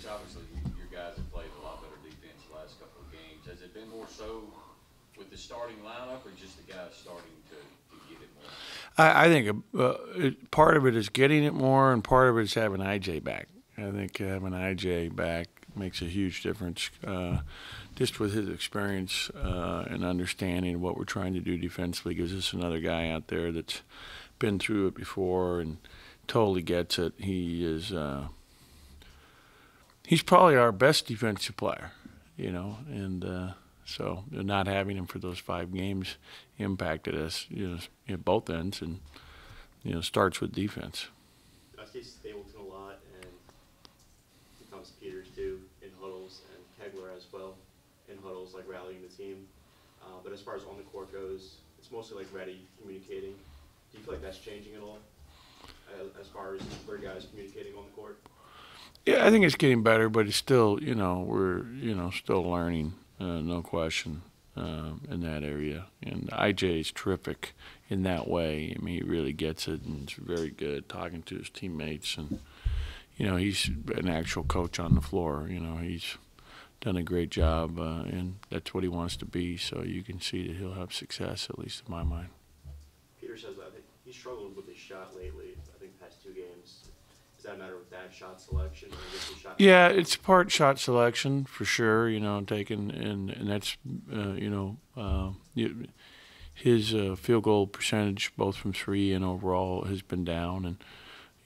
defense, obviously, your guys have played a lot better defense the last couple of games. Has it been more so with the starting lineup, or just the guys starting to get it more? I think part of it is getting it more, and part of it is having IJ back. I think having IJ back makes a huge difference, just with his experience and understanding of what we're trying to do defensively. Gives us another guy out there that's been through it before and totally gets it. He's probably our best defensive player, and so not having him for those 5 games impacted us, at both ends, and starts with defense. I see Stapleton a lot, and Thomas Peters too in huddles, and Kegler as well in huddles, like rallying the team. But as far as on the court goes, it's mostly like Reddy communicating. Do you feel like that's changing at all, as far as their guys communicating on the court? Yeah, I think it's getting better, but it's still, we're, still learning, no question, in that area. And IJ is terrific in that way. I mean, he really gets it, and is very good talking to his teammates. And, he's an actual coach on the floor. He's done a great job, and that's what he wants to be. So you can see that he'll have success, at least in my mind. Peter says that he struggled with his shot lately, I think, the past 2 games. Does that matter with that shot selection? Or shot yeah, it's part shot selection for sure. Taking and that's his field goal percentage, both from 3 and overall, has been down.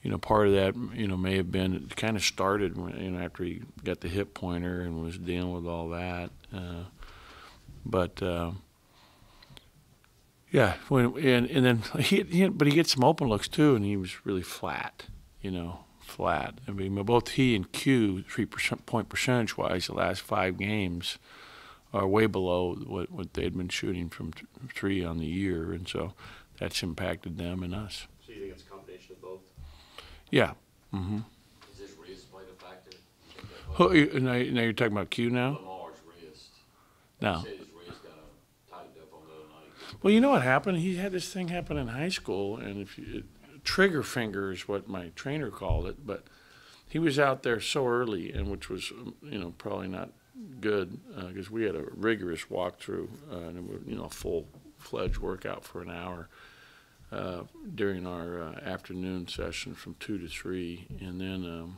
And part of that may have been it kind of started when, after he got the hip pointer and was dealing with all that. But yeah, and then but he gets some open looks too, and he was really flat. Flat. I mean, both he and Q, 3-point percentage-wise, the last 5 games are way below what they'd been shooting from 3 on the year, and so that's impacted them and us. So you think it's a combination of both? Yeah. Mm-hmm. Does his wrist play the factor? Now you're talking about Q now? Lamar's wrist. No. He said his wrist got tightened up on the other night. Well, you know what happened? He had this thing happen in high school, and trigger finger is what my trainer called it, but he was out there so early, and which was probably not good, because we had a rigorous walkthrough and a full-fledged workout for an hour during our afternoon session from 2 to 3, and then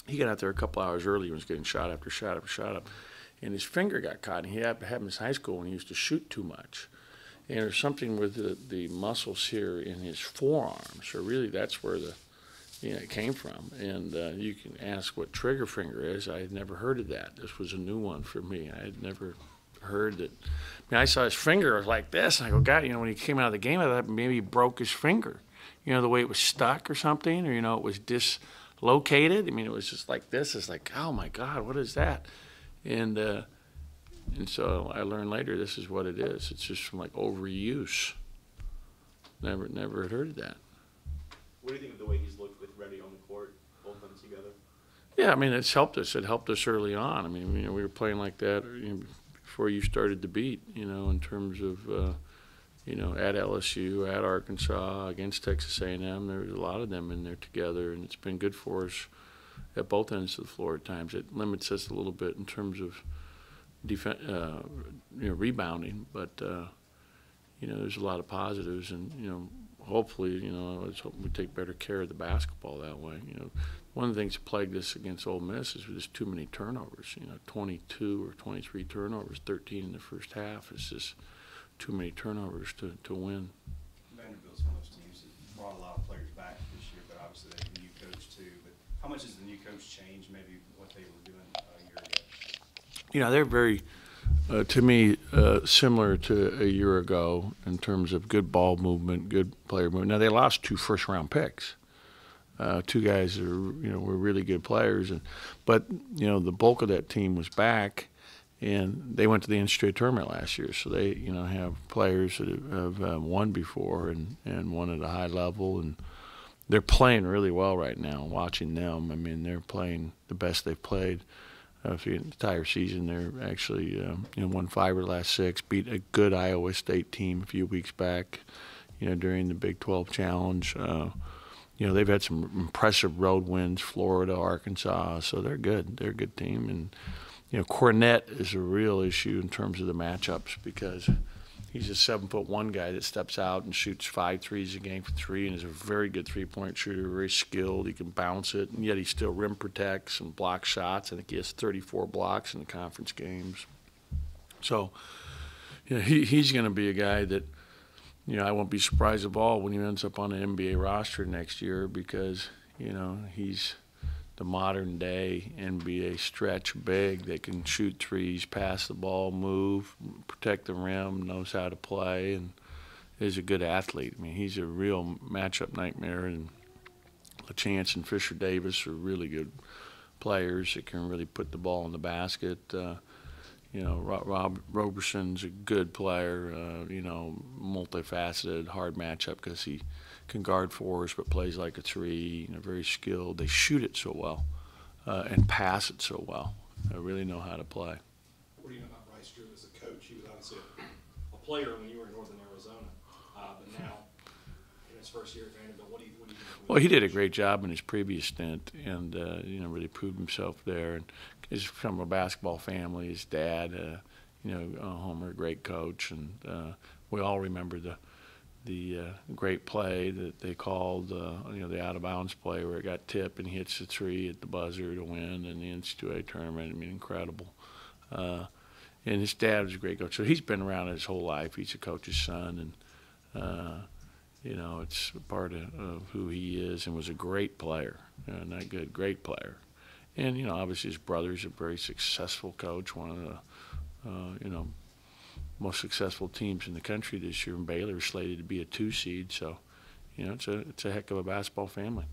he got out there a couple hours early and was getting shot after shot after shot up, and his finger got caught. And he had in his high school when he used to shoot too much. And there's something with the muscles here in his forearm. So really that's where it came from. And you can ask what trigger finger is. I had never heard of that. This was a new one for me. I had never heard that. I mean, I saw his finger, it was like this, and I go, God, when he came out of the game, I thought maybe he broke his finger. The way it was stuck or something, or, it was dislocated. I mean, it was just like this. It's like, oh, my God, what is that? And so I learned later this is what it is. It's just from like overuse. Never had heard of that. What do you think of the way he's looked with Reddy on the court, both of them together? Yeah, I mean, it's helped us. It helped us early on. I mean, we were playing like that before you started to beat, in terms of, at LSU, at Arkansas, against Texas A&M. There was a lot of them in there together, and it's been good for us at both ends of the floor at times. It limits us a little bit in terms of rebounding, but there's a lot of positives, and hopefully, let's hope we take better care of the basketball that way. One of the things that plagued us against Ole Miss is there's too many turnovers. 22 or 23 turnovers, 13 in the first half. It's just too many turnovers to win. Vanderbilt's one of those teams that brought a lot of players back this year, but obviously they have a new coach too. But how much has the new coach changed maybe what they were doing a year ago? They're very, to me, similar to a year ago in terms of good ball movement, good player movement. Now, they lost 2 first-round picks, 2 guys that were really good players. But the bulk of that team was back, and they went to the NCAA tournament last year. So they, have players that have won before and won at a high level. And they're playing really well right now, watching them. I mean, they're playing the best they've played. For the entire season, they're actually won 5 of the last 6, beat a good Iowa State team a few weeks back, during the Big 12 Challenge. you know, they've had some impressive road wins, Florida, Arkansas, so they're good. They're a good team. And, you know, Cornette is a real issue in terms of the matchups because he's a 7'1" guy that steps out and shoots 5 threes a game for 3 and is a very good three-point shooter, very skilled. He can bounce it, and yet he still rim protects and blocks shots. I think he has 34 blocks in the conference games. So, you know, he's going to be a guy that, you know, I won't be surprised at all when he ends up on the NBA roster next year because, you know, he's the modern day NBA stretch big that can shoot threes, pass the ball, move, protect the rim, knows how to play, and is a good athlete. I mean, he's a real matchup nightmare, and LaChance and Fisher Davis are really good players that can really put the ball in the basket. You know, Rob Roberson's a good player, you know, multifaceted, hard matchup because he can guard for us but plays like a 3, you know, very skilled. They shoot it so well and pass it so well. They really know how to play. What do you know about Bryce Drew as a coach? He was obviously a player when you were in Northern Arizona, but now in his first year at Vanderbilt, what do you think? Well, he did a great job in his previous stint and, you know, really proved himself there. And he's from a basketball family. His dad, you know, Homer, a great coach. And we all remember the great play that they called, you know, the out-of-bounds play where it got tipped and he hits the 3 at the buzzer to win in the NCAA tournament. I mean, incredible. And his dad was a great coach. So he's been around his whole life. He's a coach's son. And, you know, it's part of who he is and was a great player. Not good, great player. And, you know, obviously his brother's a very successful coach, one of the, you know, most successful teams in the country this year, and Baylor is slated to be a 2 seed. So, you know, it's a heck of a basketball family.